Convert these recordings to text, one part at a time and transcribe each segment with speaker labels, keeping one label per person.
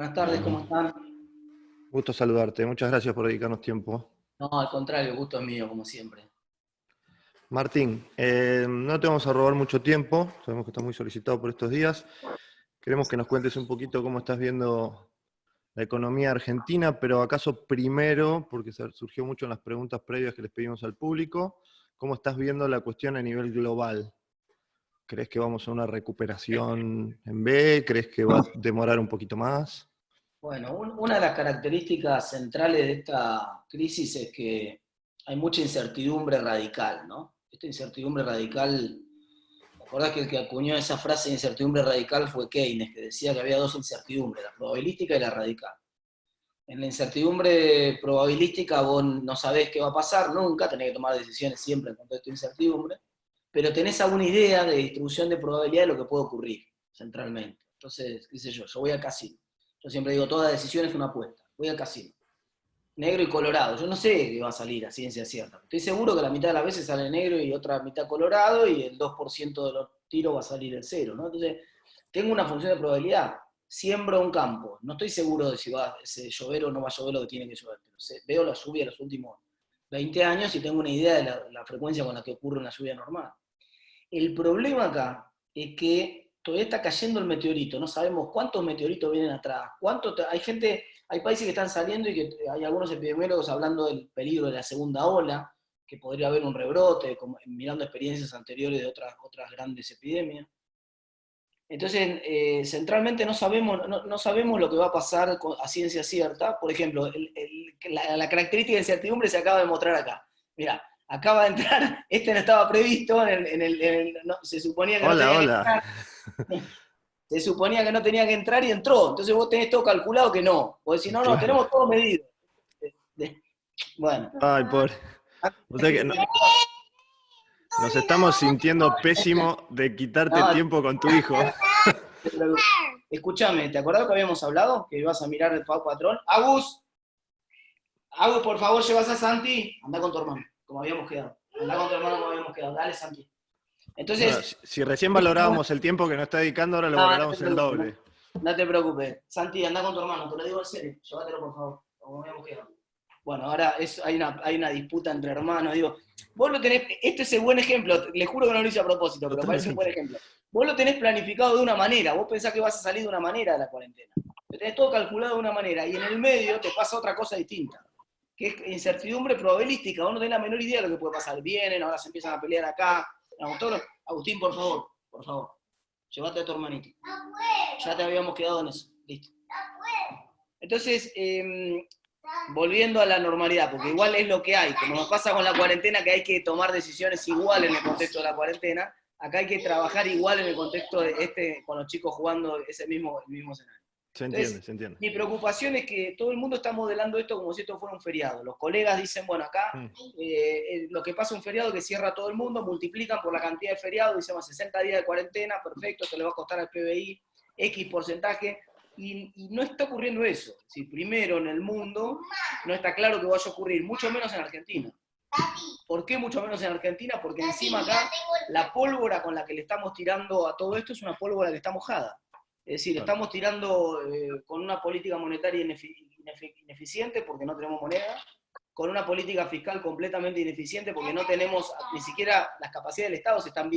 Speaker 1: Buenas tardes, ¿cómo están?
Speaker 2: Gusto saludarte, muchas gracias por dedicarnos tiempo.
Speaker 1: No, al contrario, el gusto es mío, como siempre.
Speaker 2: Martín, no te vamos a robar mucho tiempo, sabemos que estás muy solicitado por estos días. Queremos que nos cuentes un poquito cómo estás viendo la economía argentina, pero acaso primero, porque surgió mucho en las preguntas previas que les pedimos al público, ¿cómo estás viendo la cuestión a nivel global? ¿Crees que vamos a una recuperación en B? ¿Crees que va a demorar un poquito más?
Speaker 1: Bueno, una de las características centrales de esta crisis es que hay mucha incertidumbre radical, ¿no? Esta incertidumbre radical, ¿te acordás que el que acuñó esa frase de incertidumbre radical fue Keynes, que decía que había dos incertidumbres, la probabilística y la radical? En la incertidumbre probabilística vos no sabés qué va a pasar nunca, tenés que tomar decisiones siempre en contexto de incertidumbre, pero tenés alguna idea de distribución de probabilidad de lo que puede ocurrir centralmente. Entonces, qué sé yo voy al casino. Yo siempre digo, toda decisión es una apuesta. Voy al casino. Negro y colorado. Yo no sé qué va a salir a ciencia cierta. Estoy seguro que la mitad de las veces sale negro y otra mitad colorado y el 2% de los tiros va a salir el cero, ¿no? Entonces, tengo una función de probabilidad. Siembro un campo. No estoy seguro de si va a llover o no va a llover lo que tiene que llover. Pero veo la lluvia de los últimos 20 años y tengo una idea de la frecuencia con la que ocurre una lluvia normal. El problema acá es que todavía está cayendo el meteorito, no sabemos cuántos meteoritos vienen atrás, hay países que están saliendo y que hay algunos epidemiólogos hablando del peligro de la segunda ola, que podría haber un rebrote, mirando experiencias anteriores de otras grandes epidemias. Entonces, centralmente no sabemos lo que va a pasar a ciencia cierta. Por ejemplo, la característica de incertidumbre se acaba de mostrar acá. Mira, acaba de entrar, no estaba previsto, se suponía que no
Speaker 2: Hola,
Speaker 1: tenía que
Speaker 2: hola.
Speaker 1: entrar, se suponía que no tenía que entrar y entró. Entonces vos tenés todo calculado que no. Vos decís, no,
Speaker 2: Claro.
Speaker 1: tenemos todo medido. Bueno.
Speaker 2: Ay, pobre. O sea que nos estamos sintiendo pésimo de quitarte
Speaker 1: No,
Speaker 2: tiempo con tu hijo.
Speaker 1: escúchame, ¿te acordás que habíamos hablado? Que ibas a mirar el Pau Patrón. Agus, por favor, llevas a Santi. Anda con tu hermano, como habíamos quedado. Anda con tu hermano como habíamos quedado. Dale, Santi.
Speaker 2: Bueno,
Speaker 1: Entonces,
Speaker 2: si recién valorábamos el tiempo que nos está dedicando, ahora lo
Speaker 1: no, no te
Speaker 2: valoramos el
Speaker 1: preocupes,
Speaker 2: doble.
Speaker 1: no te preocupes. Santi, anda con tu hermano, te lo digo en serio. Llévatelo, por favor, como habíamos quedado. Bueno, ahora hay una disputa entre hermanos. Digo, vos lo tenés, este es el buen ejemplo, les juro que no lo hice a propósito, pero parece un buen
Speaker 2: Totalmente.
Speaker 1: ejemplo. Vos lo tenés planificado de una manera, vos pensás que vas a salir de una manera de la cuarentena. Lo tenés todo calculado de una manera, y en el medio te pasa otra cosa distinta, que es incertidumbre probabilística. Vos no tenés la menor idea de lo que puede pasar. Vienen, ahora se empiezan a pelear acá. Agustín, por favor, llévate a tu hermanito. Ya te habíamos quedado en eso. Listo. Entonces, volviendo a la normalidad, porque igual es lo que hay, como nos pasa con la cuarentena, que hay que tomar decisiones igual en el contexto de la cuarentena, acá hay que trabajar igual en el contexto de con los chicos jugando el mismo escenario.
Speaker 2: Se entiende,
Speaker 1: Entonces,
Speaker 2: se entiende.
Speaker 1: mi preocupación es que todo el mundo está modelando esto como si esto fuera un feriado. Los colegas dicen, bueno, acá
Speaker 2: Mm.
Speaker 1: lo que pasa es un feriado que cierra todo el mundo, multiplican por la cantidad de feriados, dicen, 60 días de cuarentena, perfecto, esto le va a costar al PBI X porcentaje, y no está ocurriendo eso. Si primero en el mundo no está claro que vaya a ocurrir, mucho menos en Argentina. ¿Por qué mucho menos en Argentina? Porque encima acá la pólvora con la que le estamos tirando a todo esto es una pólvora que está mojada. Es decir,
Speaker 2: Claro.
Speaker 1: estamos tirando con una política monetaria ineficiente porque no tenemos moneda, con una política fiscal completamente ineficiente porque no tenemos, ni siquiera las capacidades del Estado se están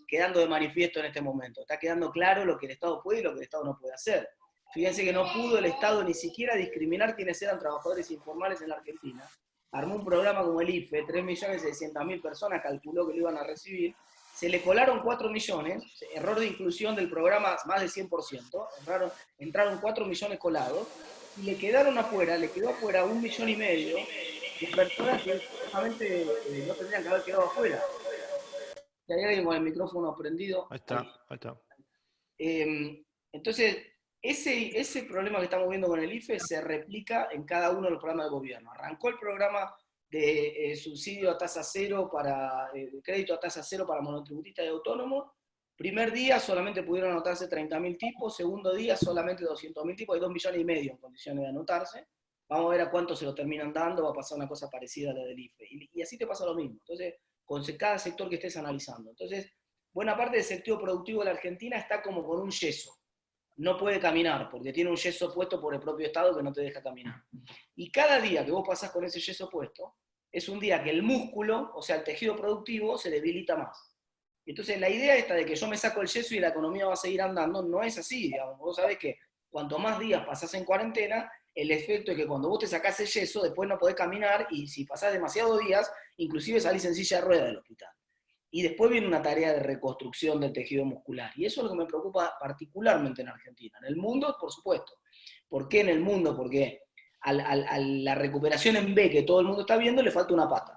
Speaker 1: quedando de manifiesto en este momento. Está quedando claro lo que el Estado puede y lo que el Estado no puede hacer. Fíjense que no pudo el Estado ni siquiera discriminar quiénes eran trabajadores informales en la Argentina. Armó un programa como el IFE, 3.600.000 personas calculó que lo iban a recibir, se le colaron 4 millones, error de inclusión del programa más del 100%, entraron 4 millones colados, y quedó afuera 1,5 millones de personas que justamente no tendrían que haber quedado afuera. Si hay alguien con el micrófono prendido,
Speaker 2: Ahí
Speaker 1: ahí.
Speaker 2: está, ahí está.
Speaker 1: Entonces, ese problema que estamos viendo con el IFE se replica en cada uno de los programas de gobierno. Arrancó el programa de subsidio a tasa cero crédito a tasa cero para monotributistas y autónomos. Primer día solamente pudieron anotarse 30.000 tipos, segundo día solamente 200.000 tipos, hay 2,5 millones en condiciones de anotarse. Vamos a ver a cuánto se lo terminan dando, va a pasar una cosa parecida a la del IFE. Y así te pasa lo mismo. Entonces, con cada sector que estés analizando. Entonces, buena parte del sector productivo de la Argentina está como con un yeso. no puede caminar porque tiene un yeso puesto por el propio Estado que no te deja caminar. Y cada día que vos pasás con ese yeso puesto, es un día que el músculo, o sea, el tejido productivo, se debilita más. Entonces, la idea esta de que yo me saco el yeso y la economía va a seguir andando, no es así, digamos. Vos sabés que cuanto más días pasás en cuarentena, el efecto es que cuando vos te sacás el yeso, después no podés caminar y si pasás demasiados días, inclusive salís en silla de ruedas del hospital. Y después viene una tarea de reconstrucción del tejido muscular. Y eso es lo que me preocupa particularmente en Argentina. En el mundo, por supuesto. ¿Por qué en el mundo? Porque a la recuperación en B que todo el mundo está viendo le falta una pata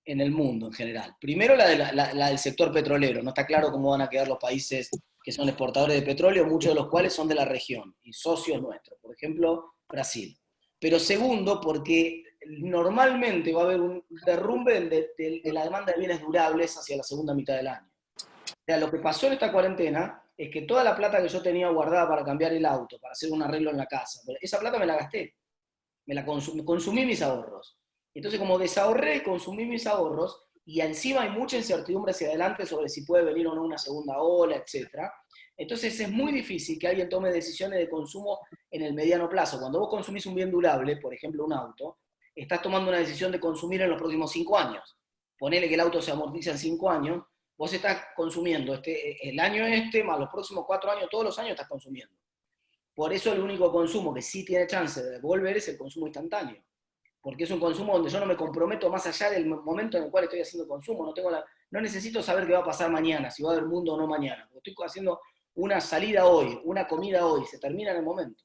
Speaker 1: en el mundo en general. Primero la del sector petrolero. No está claro cómo van a quedar los países que son exportadores de petróleo, muchos de los cuales son de la región y socios nuestros. Por ejemplo, Brasil. Pero segundo, porque normalmente va a haber un derrumbe de la demanda de bienes durables hacia la segunda mitad del año. O sea, lo que pasó en esta cuarentena es que toda la plata que yo tenía guardada para cambiar el auto, para hacer un arreglo en la casa, esa plata me la gasté, consumí mis ahorros. Entonces, como desahorré, consumí mis ahorros, y encima hay mucha incertidumbre hacia adelante sobre si puede venir o no una segunda ola, etc. Entonces es muy difícil que alguien tome decisiones de consumo en el mediano plazo. Cuando vos consumís un bien durable, por ejemplo un auto, estás tomando una decisión de consumir en los próximos 5 años. Ponele que el auto se amortiza en 5 años, vos estás consumiendo el año más los próximos 4 años, todos los años estás consumiendo. Por eso el único consumo que sí tiene chance de volver es el consumo instantáneo. Porque es un consumo donde yo no me comprometo más allá del momento en el cual estoy haciendo consumo. No necesito saber qué va a pasar mañana, si va a haber mundo o no mañana. Porque estoy haciendo una salida hoy, una comida hoy, se termina en el momento.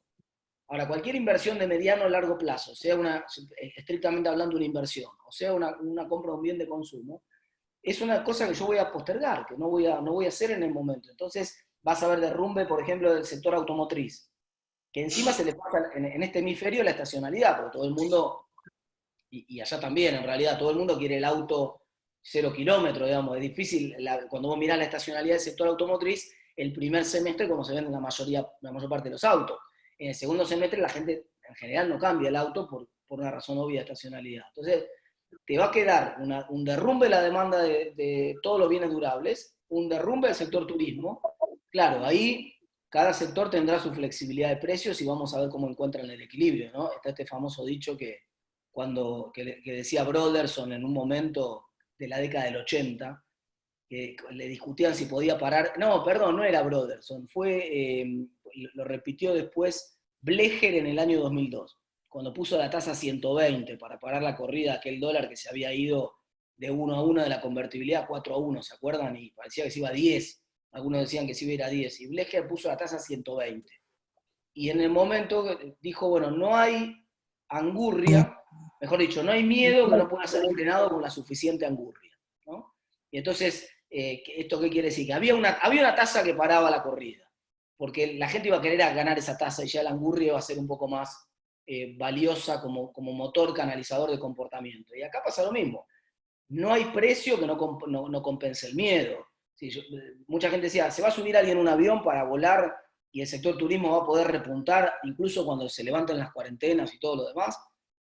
Speaker 1: Ahora, cualquier inversión de mediano o largo plazo, sea estrictamente hablando una inversión, o sea una compra de un bien de consumo, es una cosa que yo voy a postergar, que no voy a hacer en el momento. Entonces vas a ver derrumbe, por ejemplo, del sector automotriz, que encima se le pasa en este hemisferio la estacionalidad, porque todo el mundo, y allá también en realidad, todo el mundo quiere el auto 0 kilómetros, digamos, es difícil, cuando vos mirás la estacionalidad del sector automotriz, el primer semestre como se venden la mayor parte de los autos. En el segundo semestre la gente en general no cambia el auto por una razón obvia de estacionalidad. Entonces, te va a quedar un derrumbe de la demanda de todos los bienes durables, un derrumbe del sector turismo. Claro, ahí cada sector tendrá su flexibilidad de precios y vamos a ver cómo encuentran el equilibrio, ¿no? Está este famoso dicho que decía Broderson en un momento de la década del 80, que le discutían si podía parar. No, perdón, no era Broderson, lo repitió después Blecher en el año 2002, cuando puso la tasa 120 para parar la corrida, aquel dólar que se había ido de 1 a 1 de la convertibilidad a 4 a 1, ¿se acuerdan? Y parecía que se iba a 10, algunos decían que se iba a ir a 10, y Blecher puso la tasa 120. Y en el momento dijo, bueno, no hay angurria, mejor dicho, no hay miedo que no pueda ser frenado con la suficiente angurria, ¿no? Y entonces, ¿esto qué quiere decir? Que había una tasa que paraba la corrida, porque la gente iba a querer ganar esa tasa y ya la angurria iba a ser un poco más valiosa como motor canalizador de comportamiento. Y acá pasa lo mismo. No hay precio que no compense el miedo. Sí, mucha gente decía, ¿se va a subir alguien en un avión para volar y el sector turismo va a poder repuntar incluso cuando se levanten las cuarentenas y todo lo demás?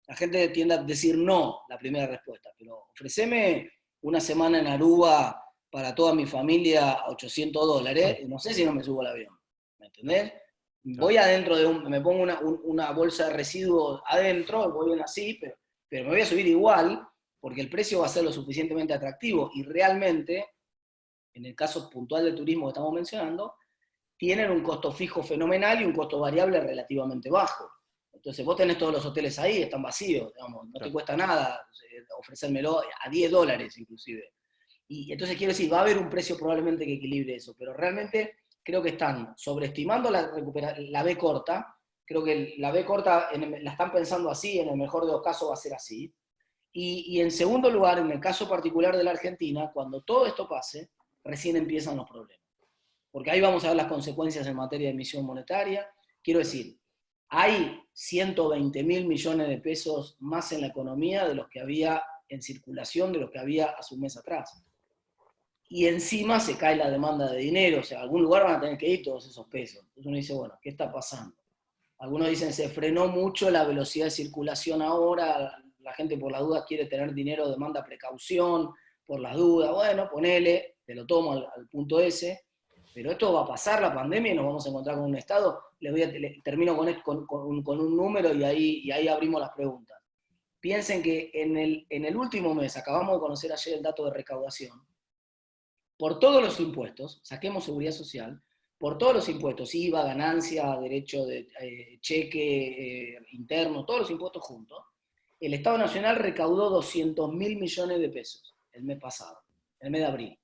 Speaker 1: La gente tiende a decir no, la primera respuesta, pero ofreceme una semana en Aruba para toda mi familia a $800, y no sé si no me subo al avión, ¿me entendés? Voy adentro me pongo una bolsa de residuos adentro, voy bien así, pero me voy a subir igual, porque el precio va a ser lo suficientemente atractivo, y realmente, en el caso puntual del turismo que estamos mencionando, tienen un costo fijo fenomenal y un costo variable relativamente bajo. Entonces vos tenés todos los hoteles ahí, están vacíos, digamos, no te cuesta nada ofrecérmelo a $10 inclusive. Y entonces quiero decir, va a haber un precio probablemente que equilibre eso, pero realmente creo que están sobreestimando la B corta, creo que la B corta la están pensando así, en el mejor de los casos va a ser así. Y en segundo lugar, en el caso particular de la Argentina, cuando todo esto pase, recién empiezan los problemas. Porque ahí vamos a ver las consecuencias en materia de emisión monetaria. Quiero decir, hay 120.000 millones de pesos más en la economía de los que había en circulación, de los que había hace un mes atrás. Y encima se cae la demanda de dinero, o sea, a algún lugar van a tener que ir todos esos pesos. Entonces uno dice, bueno, ¿qué está pasando? Algunos dicen, se frenó mucho la velocidad de circulación ahora, la gente por las dudas quiere tener dinero, demanda precaución, por las dudas, bueno, ponele, te lo tomo al punto ese, Pero esto va a pasar la pandemia y nos vamos a encontrar con un Estado. Termino con un número y ahí abrimos las preguntas. Piensen que en el último mes, acabamos de conocer ayer el dato de recaudación, por todos los impuestos, saquemos seguridad social, por todos los impuestos, IVA, ganancia, derecho de cheque interno, todos los impuestos juntos, el Estado Nacional recaudó 200.000 millones de pesos el mes pasado, el mes de abril.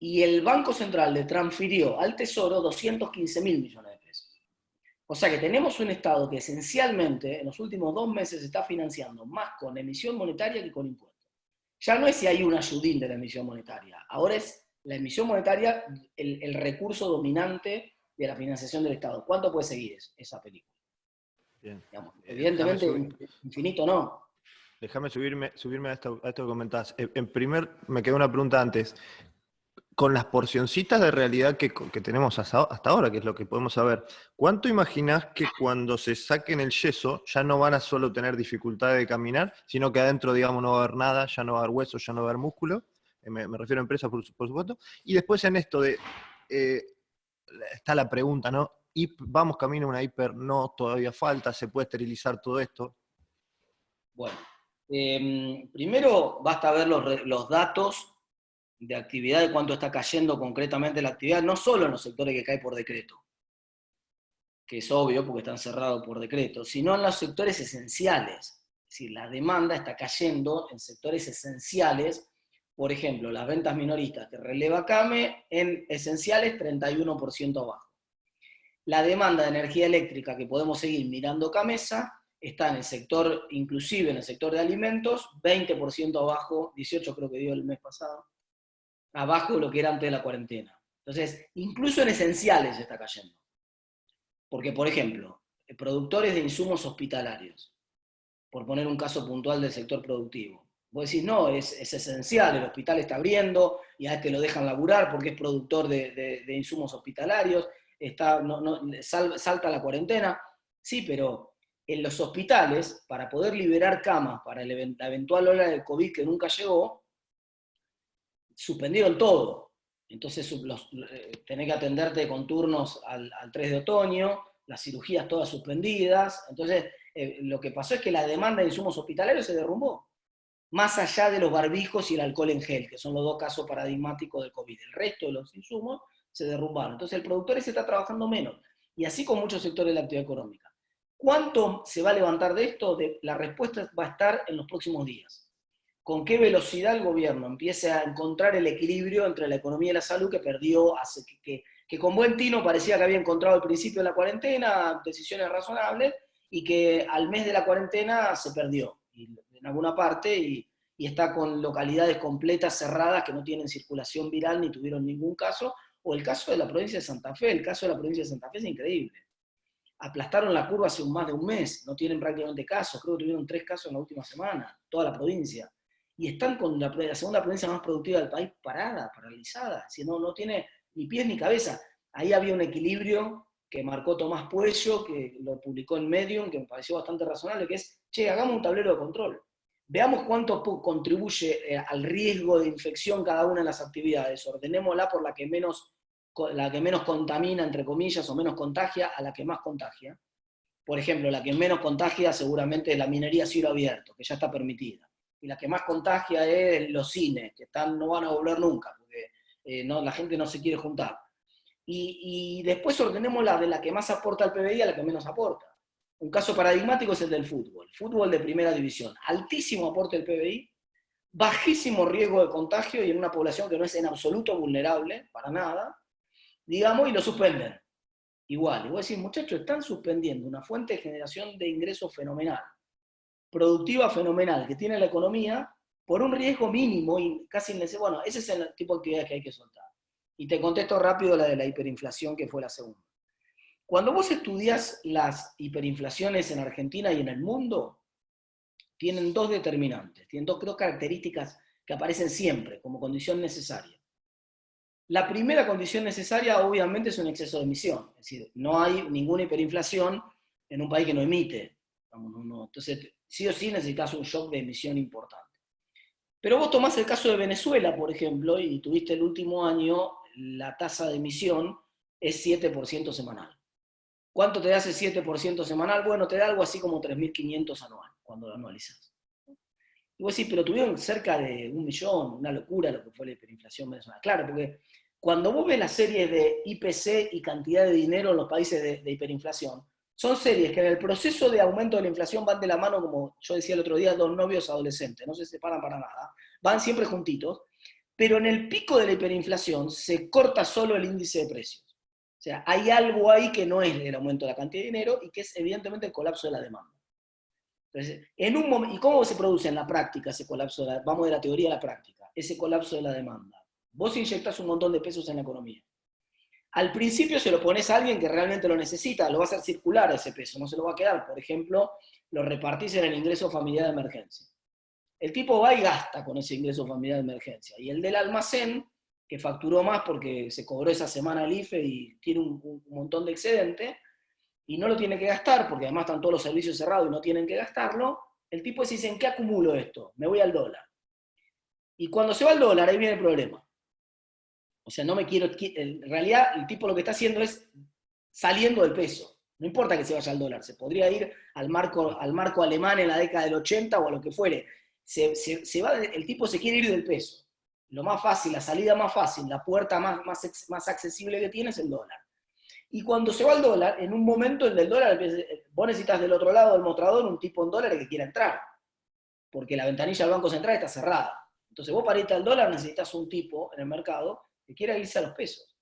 Speaker 1: Y el Banco Central le transfirió al Tesoro 215.000 millones de pesos. O sea que tenemos un Estado que esencialmente en los últimos 2 meses está financiando más con emisión monetaria que con impuestos. Ya no es si hay un ayudín de la emisión monetaria, ahora es la emisión monetaria el recurso dominante de la financiación del Estado. ¿Cuánto puede seguir esa película?
Speaker 2: Bien.
Speaker 1: Digamos, evidentemente, infinito no.
Speaker 2: Déjame subirme a esto que comentás. Me quedó una pregunta antes. Con las porcioncitas de realidad que tenemos hasta ahora, que es lo que podemos saber, ¿cuánto imaginás que cuando se saquen el yeso ya no van a solo tener dificultad de caminar, sino que adentro, digamos, no va a haber nada, ya no va a haber hueso, ya no va a haber músculo? Me refiero a empresas, por supuesto. Y después en esto está la pregunta, ¿no? ¿Vamos camino a una hiper? No, todavía falta, ¿se puede esterilizar todo esto?
Speaker 1: Bueno, primero basta ver los datos de actividad, de cuánto está cayendo concretamente la actividad, no solo en los sectores que cae por decreto, que es obvio porque están cerrados por decreto, sino en los sectores esenciales. Es decir, la demanda está cayendo en sectores esenciales, por ejemplo, las ventas minoristas que releva CAME en esenciales 31% abajo. La demanda de energía eléctrica que podemos seguir mirando CAMESA está en el sector, inclusive en el sector de alimentos, 20% abajo, 18 creo que dio el mes pasado, abajo de lo que era antes de la cuarentena. Entonces, incluso en esenciales está cayendo. Porque, por ejemplo, productores de insumos hospitalarios, por poner un caso puntual del sector productivo, vos decís, no, es esencial, el hospital está abriendo y a este lo dejan laburar porque es productor de insumos hospitalarios, salta la cuarentena. Sí, pero en los hospitales, para poder liberar camas para la eventual ola del COVID que nunca llegó, suspendieron todo. Entonces tenés que atenderte con turnos al 3 de otoño, las cirugías todas suspendidas. Entonces, lo que pasó es que la demanda de insumos hospitalarios se derrumbó. Más allá de los barbijos y el alcohol en gel, que son los 2 casos paradigmáticos del COVID. El resto de los insumos se derrumbaron. Entonces, el productor ese está trabajando menos. Y así con muchos sectores de la actividad económica. ¿Cuánto se va a levantar de esto? La respuesta va a estar en los próximos días. Con qué velocidad el gobierno empiece a encontrar el equilibrio entre la economía y la salud que perdió, que con buen tino parecía que había encontrado al principio de la cuarentena, decisiones razonables, y que al mes de la cuarentena se perdió en alguna parte y está con localidades completas cerradas que no tienen circulación viral ni tuvieron ningún caso, o el caso de la provincia de Santa Fe. El caso de la provincia de Santa Fe es increíble. Aplastaron la curva hace más de un mes, no tienen prácticamente casos, creo que tuvieron 3 casos en la última semana, toda la provincia. Y están con la segunda provincia más productiva del país paralizada, si no tiene ni pies ni cabeza. Ahí había un equilibrio que marcó Tomás Puello, que lo publicó en Medium, que me pareció bastante razonable, que es, hagamos un tablero de control. Veamos cuánto contribuye al riesgo de infección cada una de las actividades, ordenémosla por la que menos contamina, entre comillas, o menos contagia, a la que más contagia. Por ejemplo, la que menos contagia seguramente es la minería a cielo abierto, que ya está permitida. Y la que más contagia es los cines, que no van a volver nunca, porque la gente no se quiere juntar. Y después ordenemos de la que más aporta al PBI a la que menos aporta. Un caso paradigmático es el del fútbol de primera división. Altísimo aporte del PBI, bajísimo riesgo de contagio y en una población que no es en absoluto vulnerable, para nada, digamos, y lo suspenden. Igual, y vos decís, muchachos, están suspendiendo una fuente de generación de ingresos fenomenal, productiva fenomenal, que tiene la economía, por un riesgo mínimo y casi innecesario. Bueno, ese es el tipo de actividades que hay que soltar. Y te contesto rápido la de la hiperinflación, que fue la segunda. Cuando vos estudias las hiperinflaciones en Argentina y en el mundo, tienen 2 determinantes, tienen 2 características que aparecen siempre como condición necesaria. La primera condición necesaria, obviamente, es un exceso de emisión. Es decir, no hay ninguna hiperinflación en un país que no emite. Entonces, sí o sí necesitas un shock de emisión importante. Pero vos tomás el caso de Venezuela, por ejemplo, y tuviste el último año la tasa de emisión es 7% semanal. ¿Cuánto te da ese 7% semanal? Bueno, te da algo así como 3.500 anual, cuando lo anualizas. Y vos decís, pero tuvieron cerca de 1 millón, una locura lo que fue la hiperinflación venezolana. Claro, porque cuando vos ves las series de IPC y cantidad de dinero en los países de hiperinflación, son series que en el proceso de aumento de la inflación van de la mano, como yo decía el otro día, dos novios adolescentes, no se separan para nada, van siempre juntitos, pero en el pico de la hiperinflación se corta solo el índice de precios. O sea, hay algo ahí que no es el aumento de la cantidad de dinero y que es evidentemente el colapso de la demanda. Entonces, en un momento, ¿y cómo se produce en la práctica ese colapso? Vamos de la teoría a la práctica, ese colapso de la demanda. Vos inyectás un montón de pesos en la economía. Al principio se lo pones a alguien que realmente lo necesita, lo va a hacer circular ese peso, no se lo va a quedar. Por ejemplo, lo repartís en el ingreso familiar de emergencia. El tipo va y gasta con ese ingreso familiar de emergencia. Y el del almacén, que facturó más porque se cobró esa semana el IFE y tiene un montón de excedente, y no lo tiene que gastar, porque además están todos los servicios cerrados y no tienen que gastarlo, el tipo dice, ¿en qué acumulo esto? Me voy al dólar. Y cuando se va al dólar, ahí viene el problema. O sea, no me quiero... En realidad, el tipo lo que está haciendo es saliendo del peso. No importa que se vaya al dólar, se podría ir al marco alemán en la década del 80 o a lo que fuere. El tipo se quiere ir del peso. Lo más fácil, la salida más fácil, la puerta más accesible que tiene es el dólar. Y cuando se va al dólar, en un momento el del dólar, vos necesitas del otro lado del mostrador un tipo en dólares que quiera entrar, porque la ventanilla del Banco Central está cerrada. Entonces vos para irte al dólar necesitas un tipo en el mercado que quiera irse a los pesos.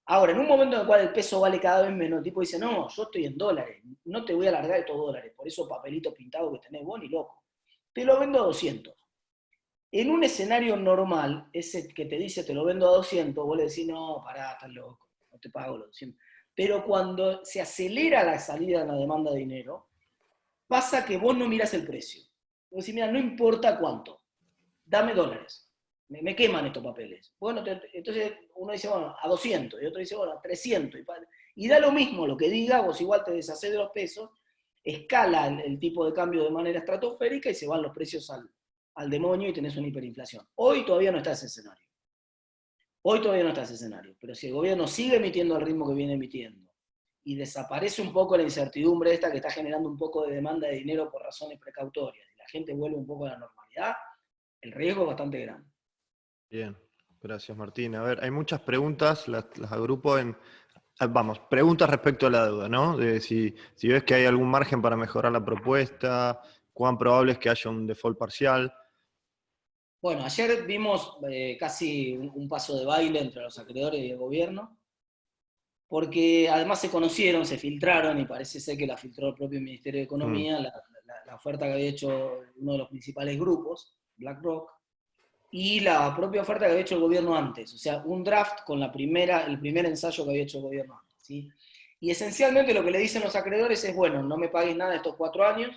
Speaker 1: Ahora, en un momento en el cual el peso vale cada vez menos, el tipo dice, no, yo estoy en dólares, no te voy a largar estos dólares, por eso papelito pintado que tenés vos ni loco. Te lo vendo a 200. En un escenario normal, ese que te dice te lo vendo a 200, vos le decís, no, pará, estás loco, no te pago los 200. Pero cuando se acelera la salida de la demanda de dinero, pasa que vos no mirás el precio. Vos decís, mira, no importa cuánto, dame dólares. Me queman estos papeles. Bueno, entonces uno dice, bueno, a 200, y otro dice, bueno, a 300. Y da lo mismo lo que diga, vos igual te deshacés de los pesos, escala el tipo de cambio de manera estratosférica y se van los precios al demonio y tenés una hiperinflación. Hoy todavía no está ese escenario. Hoy todavía no está ese escenario. Pero si el gobierno sigue emitiendo al ritmo que viene emitiendo y desaparece un poco la incertidumbre esta que está generando un poco de demanda de dinero por razones precautorias y la gente vuelve un poco a la normalidad, el riesgo es bastante grande.
Speaker 2: Bien, gracias Martín. A ver, hay muchas preguntas, las agrupo en, vamos, preguntas respecto a la deuda, ¿no? De si ves que hay algún margen para mejorar la propuesta, cuán probable es que haya un default parcial.
Speaker 1: Bueno, ayer vimos casi un paso de baile entre los acreedores y el gobierno, porque además se conocieron, se filtraron, y parece ser que la filtró el propio Ministerio de Economía, la oferta que había hecho uno de los principales grupos, BlackRock, y la propia oferta que había hecho el gobierno antes, o sea, un draft con el primer ensayo que había hecho el gobierno antes. ¿Sí? Y esencialmente lo que le dicen los acreedores es, bueno, no me pagues nada estos 4 años,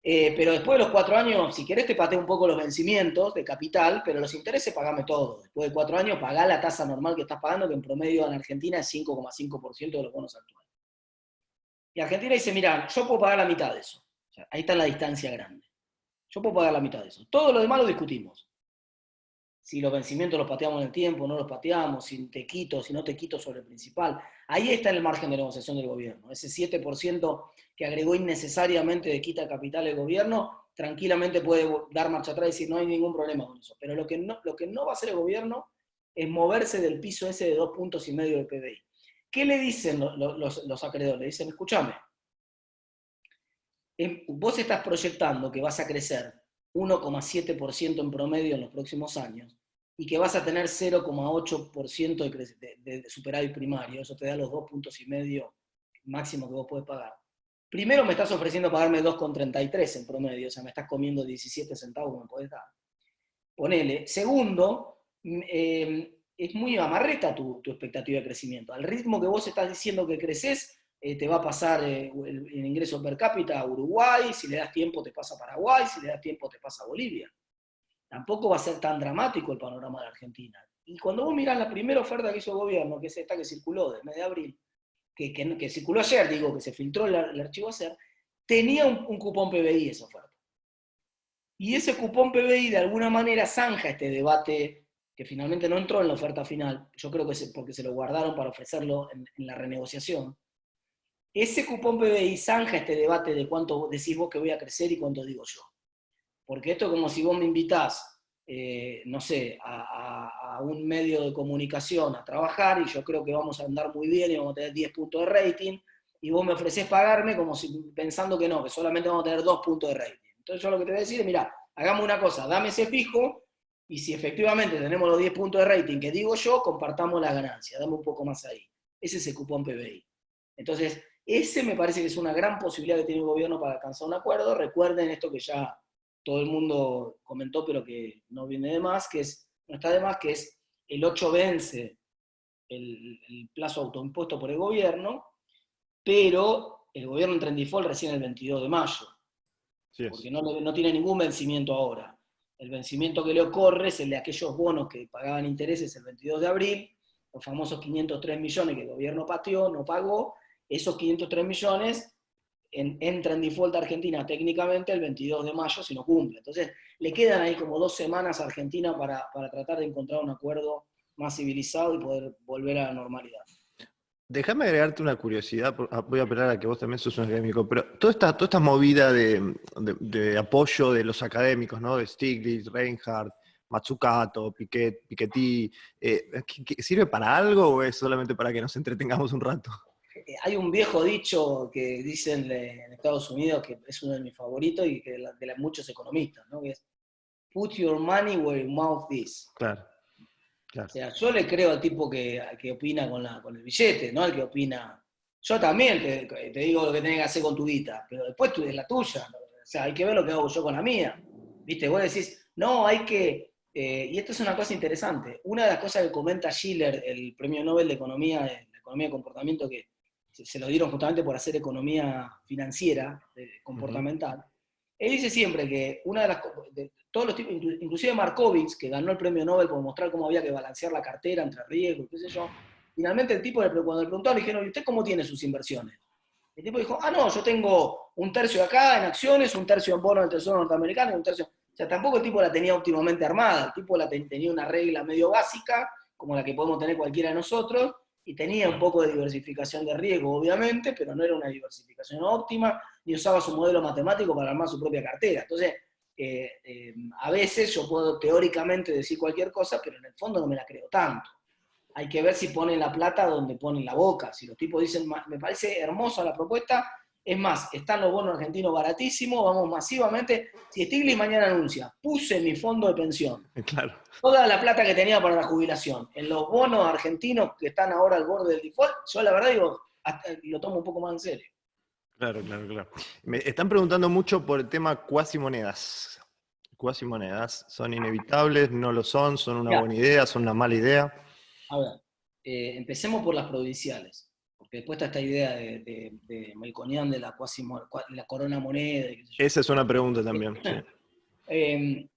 Speaker 1: pero después de los 4 años, si querés te pateo un poco los vencimientos de capital, pero los intereses pagame todo. Después de 4 años pagá la tasa normal que estás pagando, que en promedio en Argentina es 5,5% de los bonos actuales. Y Argentina dice, mira, yo puedo pagar la mitad de eso. O sea, ahí está la distancia grande. Yo puedo pagar la mitad de eso. Todo lo demás lo discutimos. Si los vencimientos los pateamos en el tiempo, no los pateamos, si te quito, si no te quito sobre el principal. Ahí está el margen de negociación del gobierno. Ese 7% que agregó innecesariamente de quita de capital el gobierno, tranquilamente puede dar marcha atrás y decir no hay ningún problema con eso. Pero lo que no va a hacer el gobierno es moverse del piso ese de 2,5 puntos del PBI. ¿Qué le dicen los acreedores? Le dicen, escúchame, vos estás proyectando que vas a crecer 1,7% en promedio en los próximos años y que vas a tener 0,8% de superávit primario, eso te da los 2,5 puntos máximo que vos podés pagar. Primero me estás ofreciendo pagarme 2,33 en promedio, o sea, me estás comiendo 17 centavos que me podés dar. Ponele. Segundo, es muy amarreta tu expectativa de crecimiento. Al ritmo que vos estás diciendo que creces, te va a pasar el ingreso per cápita a Uruguay, si le das tiempo te pasa a Paraguay, si le das tiempo te pasa a Bolivia. Tampoco va a ser tan dramático el panorama de Argentina. Y cuando vos mirás la primera oferta que hizo el gobierno, que es esta que circuló del mes de abril, que circuló ayer, digo, que se filtró el archivo ayer, tenía un cupón PBI esa oferta. Y ese cupón PBI de alguna manera zanja este debate que finalmente no entró en la oferta final, yo creo que porque se lo guardaron para ofrecerlo en la renegociación, ese cupón PBI zanja este debate de cuánto decís vos que voy a crecer y cuánto digo yo. Porque esto es como si vos me invitás, no sé, a un medio de comunicación a trabajar y yo creo que vamos a andar muy bien y vamos a tener 10 puntos de rating, y vos me ofrecés pagarme como si pensando que no, que solamente vamos a tener 2 puntos de rating. Entonces yo lo que te voy a decir es, mirá, hagamos una cosa, dame ese fijo, y si efectivamente tenemos los 10 puntos de rating que digo yo, compartamos la ganancia, dame un poco más ahí. Ese es el cupón PBI. Entonces, ese me parece que es una gran posibilidad que tiene el gobierno para alcanzar un acuerdo. Recuerden esto que ya todo el mundo comentó, pero que no viene de más, no está de más, que es el 8 vence el plazo autoimpuesto por el gobierno, pero el gobierno entra en default recién el 22 de mayo, porque no tiene ningún vencimiento ahora. El vencimiento que le ocurre es el de aquellos bonos que pagaban intereses el 22 de abril, los famosos 503 millones que el gobierno pateó, no pagó. Esos 503 millones entra en default a Argentina técnicamente el 22 de mayo si no cumple. Entonces, le quedan ahí como 2 semanas a Argentina para tratar de encontrar un acuerdo más civilizado y poder volver a la normalidad.
Speaker 2: Déjame agregarte una curiosidad, voy a apelar a que vos también sos un académico, pero toda esta movida de apoyo de los académicos, ¿no? De Stiglitz, Reinhardt, Mazzucato, Piketty, ¿sirve para algo o es solamente para que nos entretengamos un rato?
Speaker 1: Hay un viejo dicho que dicen en Estados Unidos, que es uno de mis favoritos y que de muchos economistas, ¿no? Que es, put your money where your mouth is.
Speaker 2: Claro, claro.
Speaker 1: O sea, yo le creo al tipo que opina con el billete, ¿no? Al que opina. Yo también te digo lo que tenés que hacer con tu guita, pero después tú es la tuya, ¿no? O sea, hay que ver lo que hago yo con la mía. ¿Viste? Vos decís, no, hay que. Y esto es una cosa interesante. Una de las cosas que comenta Schiller, el premio Nobel de Economía, de Economía de Comportamiento, que se lo dieron justamente por hacer economía financiera, comportamental. Él dice siempre que una de las todos los tipos, inclusive Markowitz, que ganó el premio Nobel por mostrar cómo había que balancear la cartera entre riesgos, qué sé yo, finalmente el tipo, cuando le preguntaron, le dijeron, ¿y usted cómo tiene sus inversiones? El tipo dijo, no, yo tengo un tercio acá en acciones, un tercio en bonos del Tesoro norteamericano y un tercio. O sea, tampoco el tipo la tenía óptimamente armada, el tipo tenía una regla medio básica, como la que podemos tener cualquiera de nosotros, y tenía un poco de diversificación de riesgo, obviamente, pero no era una diversificación óptima, ni usaba su modelo matemático para armar su propia cartera. Entonces, a veces yo puedo teóricamente decir cualquier cosa, pero en el fondo no me la creo tanto. Hay que ver si ponen la plata donde ponen la boca. Si los tipos dicen, me parece hermosa la propuesta, es más, están los bonos argentinos baratísimos, vamos masivamente. Si Stiglitz mañana anuncia, puse mi fondo de pensión,
Speaker 2: claro,
Speaker 1: toda la plata que tenía para la jubilación, en los bonos argentinos que están ahora al borde del default, yo la verdad digo, hasta lo tomo un poco más en serio.
Speaker 2: Claro. Me están preguntando mucho por el tema cuasimonedas. Cuasimonedas, ¿son inevitables? ¿No lo son? ¿Son una buena idea? ¿Son una mala idea?
Speaker 1: A ver, empecemos por las provinciales, porque después está esta idea de Melconian de la corona moneda.
Speaker 2: Esa es una pregunta también. Sí.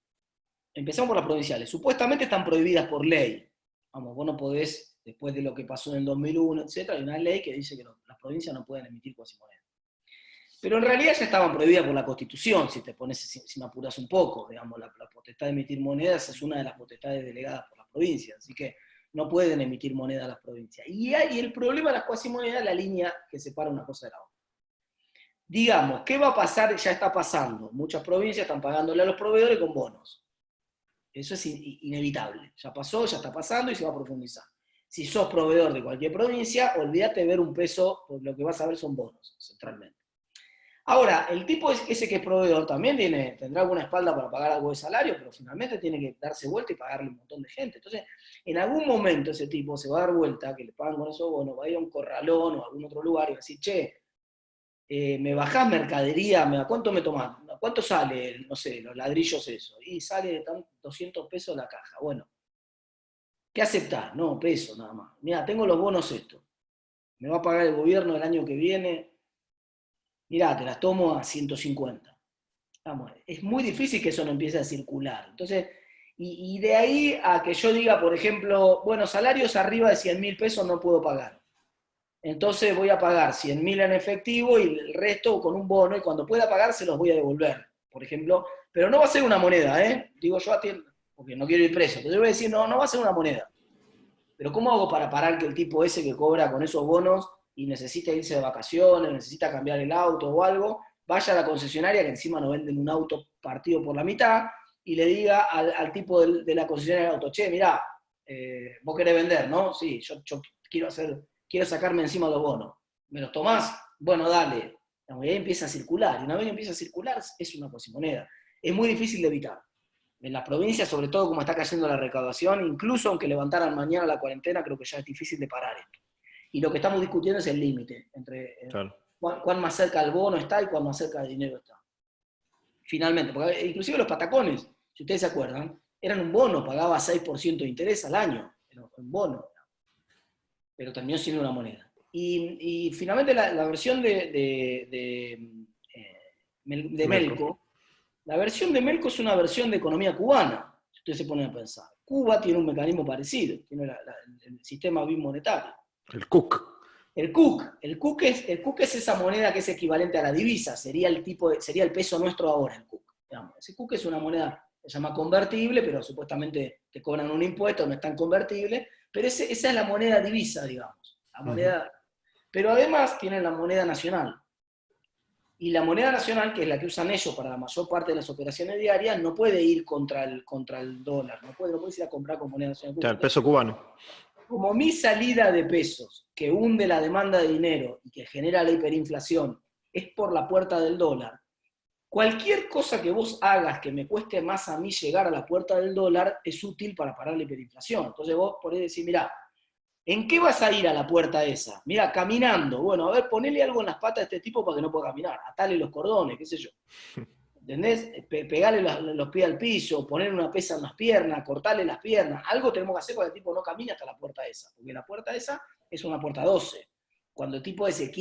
Speaker 1: Empezamos por las provinciales. Supuestamente están prohibidas por ley. Vamos, vos no podés, después de lo que pasó en el 2001, etc., hay una ley que dice que las provincias no pueden emitir cuasimonedas. Pero en realidad ya estaban prohibidas por la Constitución, si te pones, si me apuras un poco. Digamos, la potestad de emitir monedas es una de las potestades delegadas por las provincias, así que no pueden emitir moneda las provincias. Y el problema de las cuasimonedas es la línea que separa una cosa de la otra. Digamos, ¿qué va a pasar? Ya está pasando. Muchas provincias están pagándole a los proveedores con bonos. Eso es inevitable. Ya pasó, ya está pasando y se va a profundizar. Si sos proveedor de cualquier provincia, olvídate de ver un peso, porque lo que vas a ver son bonos, centralmente. Ahora, el tipo ese que es proveedor también tendrá alguna espalda para pagar algo de salario, pero finalmente tiene que darse vuelta y pagarle un montón de gente. Entonces, en algún momento ese tipo se va a dar vuelta, que le pagan con esos bonos, va a ir a un corralón o a algún otro lugar y va a decir, che, me bajás mercadería, ¿cuánto me tomás? ¿Cuánto sale, no sé, los ladrillos eso? Y sale 200 pesos la caja. Bueno, ¿qué aceptás? No, pesos nada más. Mirá, tengo los bonos estos. Me va a pagar el gobierno el año que viene. Mirá, te las tomo a 150. Vamos, es muy difícil que eso no empiece a circular. Entonces, y de ahí a que yo diga, por ejemplo, bueno, salarios arriba de 100.000 pesos no puedo pagar. Entonces voy a pagar 100.000 en efectivo y el resto con un bono, y cuando pueda pagar se los voy a devolver, por ejemplo. Pero no va a ser una moneda, ¿eh? Digo yo, porque no quiero ir preso. Entonces yo voy a decir, no, no va a ser una moneda. Pero ¿cómo hago para parar que el tipo ese que cobra con esos bonos y necesita irse de vacaciones, necesita cambiar el auto o algo, vaya a la concesionaria, que encima nos venden un auto partido por la mitad, y le diga al tipo de la concesionaria del auto, che, mirá, vos querés vender, ¿no? Sí, yo quiero sacarme encima los bonos. ¿Me los tomás? Bueno, dale. Y ahí empieza a circular, y una vez que empieza a circular es una cuasimoneda. Es muy difícil de evitar. En las provincias, sobre todo como está cayendo la recaudación, incluso aunque levantaran mañana la cuarentena, creo que ya es difícil de parar esto. Y lo que estamos discutiendo es el límite entre
Speaker 2: Claro.
Speaker 1: cuán más cerca el bono está y cuán más cerca el dinero está. Finalmente, porque inclusive los patacones, si ustedes se acuerdan, eran un bono, pagaba 6% de interés al año, era un bono, pero terminó siendo una moneda. Y finalmente la versión de Melco, la versión de Melco es una versión de economía cubana, si ustedes se ponen a pensar. Cuba tiene un mecanismo parecido, tiene el sistema bimonetario.
Speaker 2: El CUC.
Speaker 1: El CUC es esa moneda que es equivalente a la divisa, sería el peso nuestro ahora, el CUC. Digamos. Ese CUC es una moneda, se llama convertible, pero supuestamente te cobran un impuesto, no es tan convertible, pero esa es la moneda divisa, digamos. La moneda, pero además tienen la moneda nacional. Y la moneda nacional, que es la que usan ellos para la mayor parte de las operaciones diarias, no puede ir contra el dólar, no puedes ir a comprar con moneda nacional.
Speaker 2: Claro, el peso cubano.
Speaker 1: Como mi salida de pesos, que hunde la demanda de dinero y que genera la hiperinflación, es por la puerta del dólar, cualquier cosa que vos hagas que me cueste más a mí llegar a la puerta del dólar es útil para parar la hiperinflación. Entonces vos podés decir, mirá, ¿en qué vas a ir a la puerta esa? Mira, caminando. Bueno, a ver, ponele algo en las patas de este tipo para que no pueda caminar. Atale los cordones, qué sé yo. ¿Entendés? Pegarle los pies al piso, poner una pesa en las piernas, cortarle las piernas. Algo tenemos que hacer para que el tipo no camine hasta la puerta esa. Porque la puerta esa es una puerta 12. Cuando el tipo ese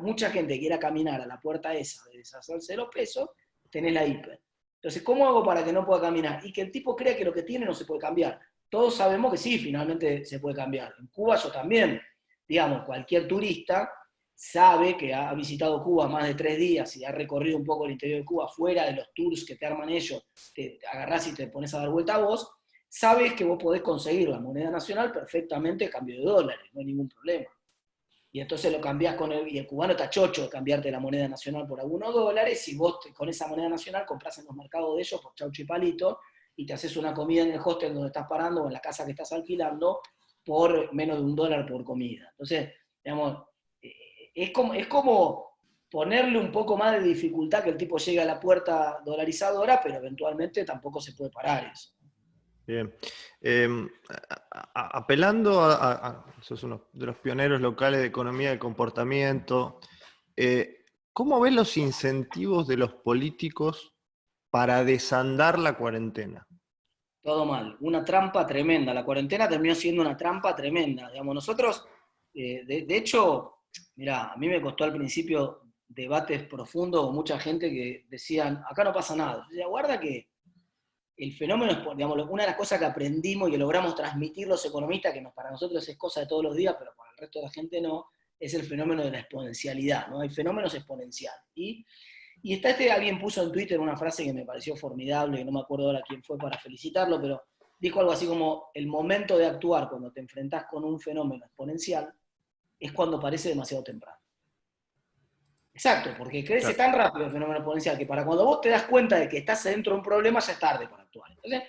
Speaker 1: mucha gente quiera caminar a la puerta esa de deshacerse de los pesos, tenés la hiper. Entonces, ¿cómo hago para que no pueda caminar? Y que el tipo crea que lo que tiene no se puede cambiar. Todos sabemos que sí, finalmente se puede cambiar. En Cuba yo también, digamos, cualquier turista sabe que ha visitado Cuba más de 3 días y ha recorrido un poco el interior de Cuba, fuera de los tours que te arman ellos, te agarrás y te pones a dar vuelta a vos, sabes que vos podés conseguir la moneda nacional perfectamente a cambio de dólares, no hay ningún problema. Y entonces lo cambiás y el cubano está chocho de cambiarte la moneda nacional por algunos dólares, y vos con esa moneda nacional compras en los mercados de ellos por chaucho y palito, y te haces una comida en el hostel donde estás parando o en la casa que estás alquilando por menos de $1 por comida. Entonces, digamos, es como ponerle un poco más de dificultad que el tipo llegue a la puerta dolarizadora, pero eventualmente tampoco se puede parar eso.
Speaker 2: Bien. Apelando sos uno de los pioneros locales de economía de comportamiento, ¿cómo ves los incentivos de los políticos para desandar la cuarentena?
Speaker 1: Todo mal, una trampa tremenda. La cuarentena terminó siendo una trampa tremenda. Digamos, nosotros, de hecho, mirá, a mí me costó al principio debates profundos con mucha gente que decían, acá no pasa nada. Yo decía, guarda que el fenómeno, digamos, una de las cosas que aprendimos y que logramos transmitir los economistas, que para nosotros es cosa de todos los días, pero para el resto de la gente no, es el fenómeno de la exponencialidad, ¿no? Hay fenómenos exponenciales. Y alguien puso en Twitter una frase que me pareció formidable, que no me acuerdo ahora quién fue para felicitarlo, pero dijo algo así como, el momento de actuar cuando te enfrentás con un fenómeno exponencial es cuando parece demasiado temprano. Exacto, porque crece tan rápido el fenómeno exponencial que para cuando vos te das cuenta de que estás dentro de un problema ya es tarde para actuar. Entonces,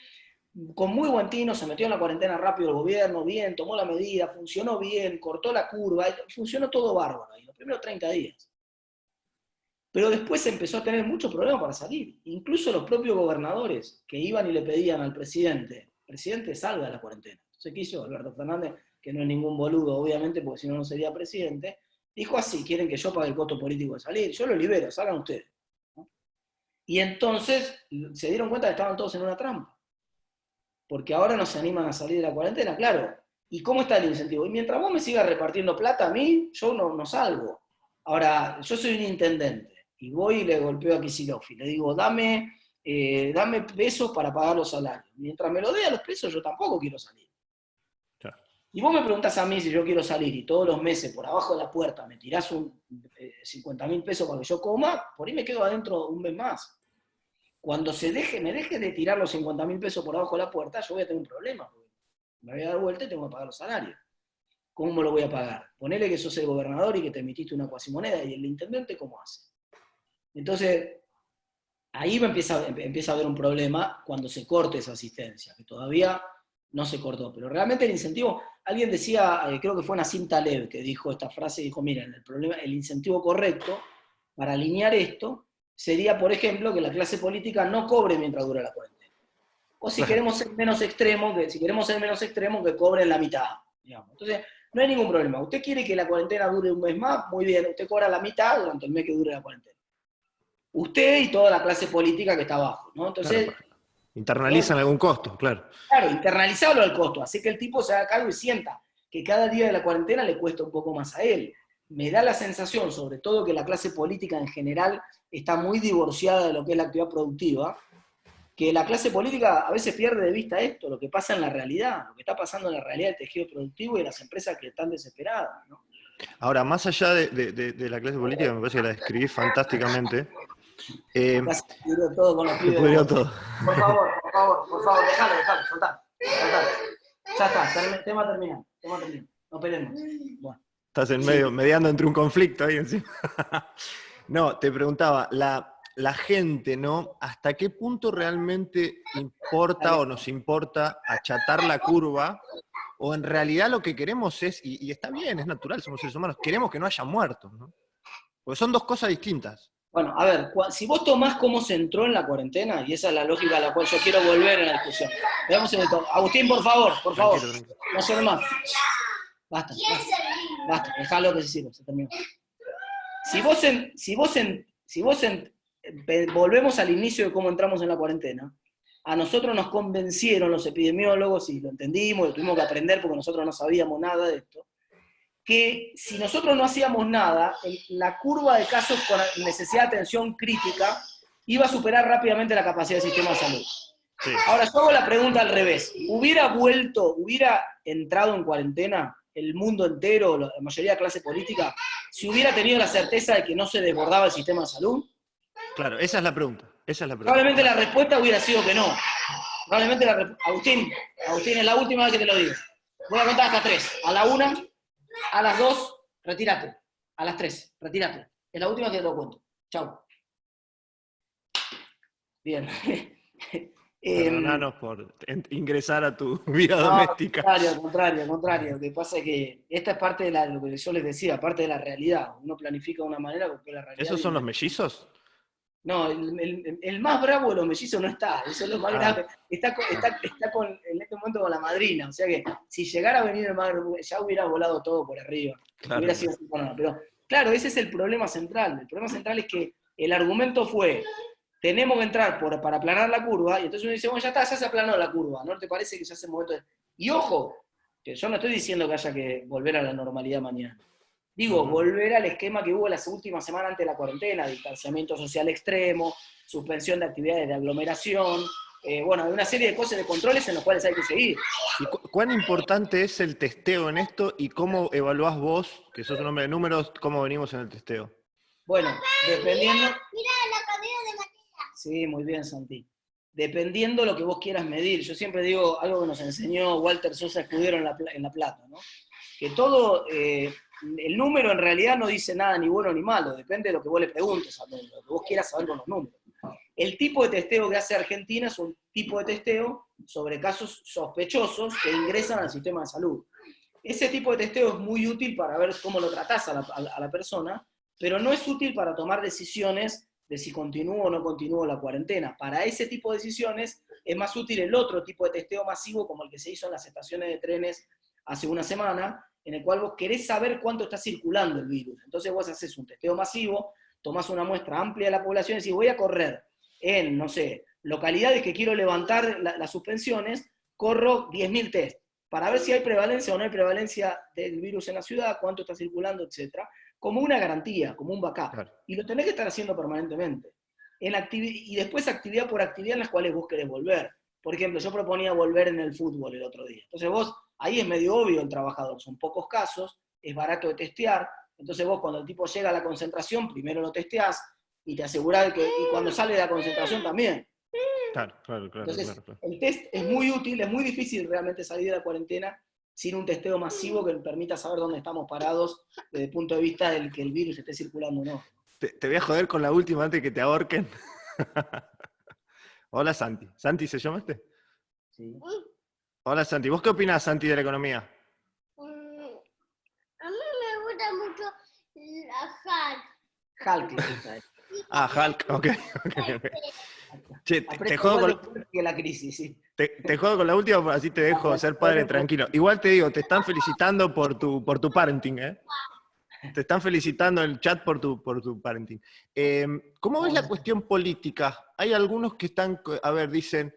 Speaker 1: con muy buen tino se metió en la cuarentena rápido el gobierno, bien, tomó la medida, funcionó bien, cortó la curva, funcionó todo bárbaro ahí, los primeros 30 días. Pero después empezó a tener muchos problemas para salir. Incluso los propios gobernadores que iban y le pedían al presidente salga de la cuarentena. Entonces, ¿qué hizo Alberto Fernández? Que no es ningún boludo, obviamente, porque si no, no sería presidente. Dijo así, quieren que yo pague el costo político de salir, yo lo libero, salgan ustedes. ¿No? Y entonces se dieron cuenta que estaban todos en una trampa. Porque ahora no se animan a salir de la cuarentena, claro. ¿Y cómo está el incentivo? Y mientras vos me sigas repartiendo plata a mí, yo no salgo. Ahora, yo soy un intendente. Y voy y le golpeo a Kicillof y le digo, dame pesos para pagar los salarios. Mientras me lo dé a los pesos, yo tampoco quiero salir. Claro. Y vos me preguntás a mí si yo quiero salir y todos los meses por abajo de la puerta me tirás 50.000 pesos para que yo coma, por ahí me quedo adentro un mes más. Cuando me deje de tirar los 50.000 pesos por abajo de la puerta, yo voy a tener un problema. Me voy a dar vuelta y tengo que pagar los salarios. ¿Cómo me lo voy a pagar? Ponele que sos el gobernador y que te emitiste una cuasimoneda, y el intendente, ¿cómo hace? Entonces, ahí empieza a haber un problema cuando se corte esa asistencia, que todavía no se cortó. Pero realmente el incentivo, alguien decía, creo que fue Nassim Taleb que dijo esta frase, dijo, miren, el incentivo correcto para alinear esto sería, por ejemplo, que la clase política no cobre mientras dura la cuarentena. O si queremos ser menos extremos, que cobren la mitad, digamos. Entonces, no hay ningún problema. Usted quiere que la cuarentena dure un mes más, muy bien, usted cobra la mitad durante el mes que dure la cuarentena. Usted y toda la clase política que está abajo, ¿no? Entonces,
Speaker 2: Claro, internalizan algún costo, claro.
Speaker 1: claro, internalizarlo al costo, así que el tipo se haga cargo y sienta que cada día de la cuarentena le cuesta un poco más a él. Me da la sensación, sobre todo, que la clase política en general está muy divorciada de lo que es la actividad productiva, que la clase política a veces pierde de vista esto, lo que pasa en la realidad, lo que está pasando en la realidad del tejido productivo y de las empresas que están desesperadas, ¿no?
Speaker 2: Ahora, más allá de la clase política, me parece que la describís fantásticamente.
Speaker 1: Acá se pudrió todo con los
Speaker 2: Se
Speaker 1: pibes de
Speaker 2: pudrió
Speaker 1: Boca.
Speaker 2: todo.
Speaker 1: Por favor, déjalo, soltá. Ya está, tema terminado. No peleemos. Bueno.
Speaker 2: Estás en
Speaker 1: Sí.
Speaker 2: medio, mediando entre un conflicto ahí encima. No, te preguntaba, la gente, ¿no? ¿Hasta qué punto realmente importa o nos importa achatar la curva? O en realidad lo que queremos es, y está bien, es natural, somos seres humanos, queremos que no haya muertos, ¿no? Porque son dos cosas distintas.
Speaker 1: Bueno, a ver, si vos tomás cómo se entró en la cuarentena, y esa es la lógica a la cual yo quiero volver en la discusión. Veamos en esto. Agustín, por favor.
Speaker 2: Tranquilo.
Speaker 1: No se más. Basta, dejalo que se sirva, se terminó. Volvemos al inicio de cómo entramos en la cuarentena, a nosotros nos convencieron los epidemiólogos, y lo entendimos, lo tuvimos que aprender porque nosotros no sabíamos nada de esto, que si nosotros no hacíamos nada, la curva de casos con necesidad de atención crítica iba a superar rápidamente la capacidad del sistema de salud. Sí. Ahora, yo hago la pregunta al revés. ¿Hubiera entrado en cuarentena el mundo entero, la mayoría de la clase política, si hubiera tenido la certeza de que no se desbordaba el sistema de salud?
Speaker 2: Claro, esa es la pregunta.
Speaker 1: Probablemente la respuesta hubiera sido que no. Agustín, es la última vez que te lo digo. Voy a contar hasta 3. A la 1, a las 2, retírate. A las 3, retírate. Es la última que te lo cuento. Chau. Bien.
Speaker 2: Perdonanos por ingresar a tu vida doméstica.
Speaker 1: Al contrario. Lo que pasa es que esta es parte de lo que yo les decía, parte de la realidad. Uno planifica de una manera porque la realidad...
Speaker 2: ¿Esos son los mellizos?
Speaker 1: No, el más bravo de los mellizos no está, eso es lo más grave. Está en este momento con la madrina, o sea que si llegara a venir el más bravo, ya hubiera volado todo por arriba.
Speaker 2: Claro.
Speaker 1: Hubiera sido así, bueno, pero claro, ese es el problema central. El problema central es que el argumento fue, tenemos que entrar para aplanar la curva, y entonces uno dice, bueno, ya se aplanó la curva, ¿no te parece que ya es el momento de... Y ojo, que yo no estoy diciendo que haya que volver a la normalidad mañana. Digo, volver al esquema que hubo las últimas semanas antes de la cuarentena, distanciamiento social extremo, suspensión de actividades de aglomeración, bueno, hay una serie de cosas, de controles en los cuales hay que seguir.
Speaker 2: ¿Y cuán importante es el testeo en esto y cómo evaluás vos, que sos un hombre de números, cómo venimos en el testeo?
Speaker 1: Bueno, dependiendo... Mirá la cadena de Matías. Sí, muy bien, Santi. Dependiendo lo que vos quieras medir. Yo siempre digo algo que nos enseñó Walter Sosa Escudero en La Plata, ¿no? Que todo... el número en realidad no dice nada ni bueno ni malo, depende de lo que vos le preguntes, lo que vos quieras saber con los números. El tipo de testeo que hace Argentina es un tipo de testeo sobre casos sospechosos que ingresan al sistema de salud. Ese tipo de testeo es muy útil para ver cómo lo tratás a la persona, pero no es útil para tomar decisiones de si continúo o no continúo la cuarentena. Para ese tipo de decisiones es más útil el otro tipo de testeo masivo, como el que se hizo en las estaciones de trenes hace una semana, en el cual vos querés saber cuánto está circulando el virus. Entonces vos haces un testeo masivo, tomás una muestra amplia de la población y decís, voy a correr en, no sé, localidades que quiero levantar las suspensiones, corro 10.000 test, para ver si hay prevalencia o no hay prevalencia del virus en la ciudad, cuánto está circulando, etc., como una garantía, como un backup. Claro. Y lo tenés que estar haciendo permanentemente. Y después actividad por actividad en las cuales vos querés volver. Por ejemplo, yo proponía volver en el fútbol el otro día. Entonces vos, ahí es medio obvio el trabajador, son pocos casos, es barato de testear, entonces vos cuando el tipo llega a la concentración, primero lo testeás y te asegurás y cuando sale de la concentración también.
Speaker 2: Claro.
Speaker 1: Entonces, el test es muy útil, es muy difícil realmente salir de la cuarentena sin un testeo masivo que permita saber dónde estamos parados desde el punto de vista del que el virus esté circulando o no.
Speaker 2: Te voy a joder con la última antes que te ahorquen. Hola Santi. ¿Santi se llama este?
Speaker 1: Sí.
Speaker 2: Hola Santi. ¿Vos qué opinás, Santi, de la economía?
Speaker 3: A mí me gusta mucho la
Speaker 1: Hulk le gusta.
Speaker 2: Hulk, ok. Che, te
Speaker 1: Aprecia
Speaker 2: jodo
Speaker 1: igual de
Speaker 2: con,
Speaker 1: fuerte que la crisis, sí.
Speaker 2: te jodo con la última, así te dejo ser padre tranquilo. Igual te digo, te están felicitando por tu parenting, ¿eh? Te están felicitando en el chat por tu parenting. ¿Cómo ves la cuestión política? Hay algunos que están, a ver, dicen,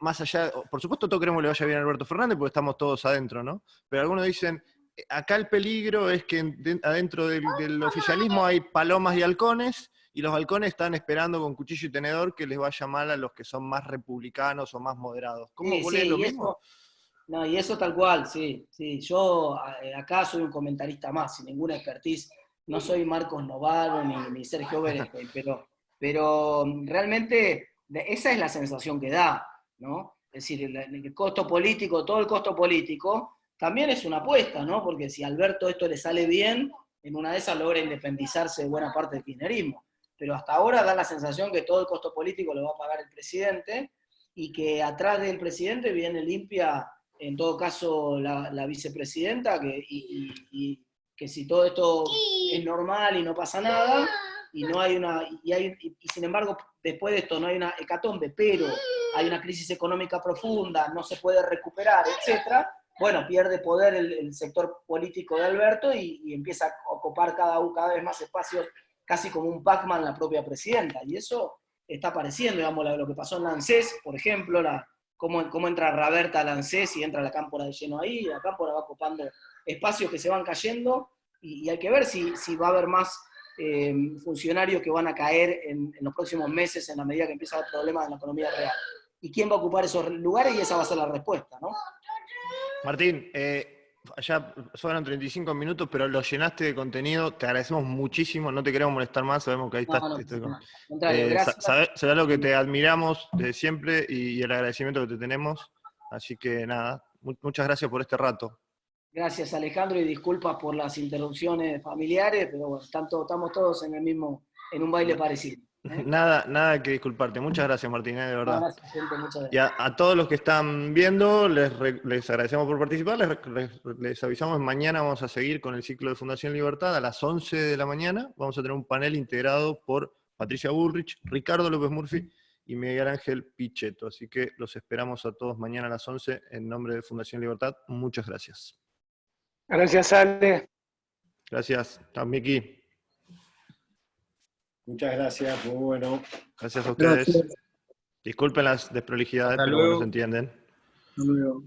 Speaker 2: más allá, por supuesto todos queremos que le vaya bien a Alberto Fernández porque estamos todos adentro, ¿no? Pero algunos dicen, acá el peligro es que adentro del oficialismo hay palomas y halcones, y los halcones están esperando con cuchillo y tenedor que les vaya mal a los que son más republicanos o más moderados. ¿Cómo
Speaker 1: Sí,
Speaker 2: vos lees lo
Speaker 1: y
Speaker 2: mismo?
Speaker 1: eso, no, y eso tal cual, sí, sí. Yo acá soy un comentarista más, sin ninguna expertise. No soy Marcos Novaro ni Sergio Berescoy, pero realmente esa es la sensación que da, ¿no? Es decir, el costo político, todo el costo político, también es una apuesta, ¿no? Porque si a Alberto esto le sale bien, en una de esas logra independizarse de buena parte del kirchnerismo. Pero hasta ahora da la sensación que todo el costo político lo va a pagar el presidente y que atrás del presidente viene limpia, en todo caso, la vicepresidenta, y que si todo esto es normal y no pasa nada, y no hay una, y sin embargo, después de esto no hay una hecatombe, pero hay una crisis económica profunda, no se puede recuperar, etcétera, bueno, pierde poder el sector político de Alberto y empieza a ocupar cada vez más espacios, casi como un Pac-Man la propia presidenta, y eso está apareciendo, digamos, lo que pasó en Lancés, por ejemplo, cómo entra Raberta a Lancés y entra la Cámpora de lleno ahí, y la Cámpora va ocupando espacios que se van cayendo, y hay que ver si va a haber más funcionarios que van a caer en los próximos meses en la medida que empieza a haber problemas en la economía real. ¿Y quién va a ocupar esos lugares? Y esa va a ser la respuesta, ¿no?
Speaker 2: Martín, ya fueron 35 minutos, pero lo llenaste de contenido. Te agradecemos muchísimo. No te queremos molestar más. Sabemos que ahí estás.
Speaker 1: No, al contrario, gracias.
Speaker 2: Sabés lo que te admiramos de siempre y el agradecimiento que te tenemos. Así que nada, muchas gracias por este rato.
Speaker 1: Gracias, Alejandro, y disculpas por las interrupciones familiares, pero bueno, estamos todos en un baile parecido.
Speaker 2: Nada que disculparte. Muchas gracias, Martín, de verdad.
Speaker 1: Gracias, gente, muchas gracias.
Speaker 2: Y a todos los que están viendo, les agradecemos por participar. Les avisamos, mañana vamos a seguir con el ciclo de Fundación Libertad a las 11 de la mañana. Vamos a tener un panel integrado por Patricia Bullrich, Ricardo López Murphy y Miguel Ángel Pichetto. Así que los esperamos a todos mañana a las 11 en nombre de Fundación Libertad. Muchas gracias.
Speaker 4: Gracias, Ale.
Speaker 2: Gracias. Chao, Miki.
Speaker 5: Muchas gracias, muy bueno.
Speaker 2: Gracias a ustedes.
Speaker 4: Gracias.
Speaker 2: Disculpen las desprolijidades,
Speaker 6: Hasta
Speaker 2: pero bueno,
Speaker 6: luego.
Speaker 2: se entienden.
Speaker 4: Hasta luego.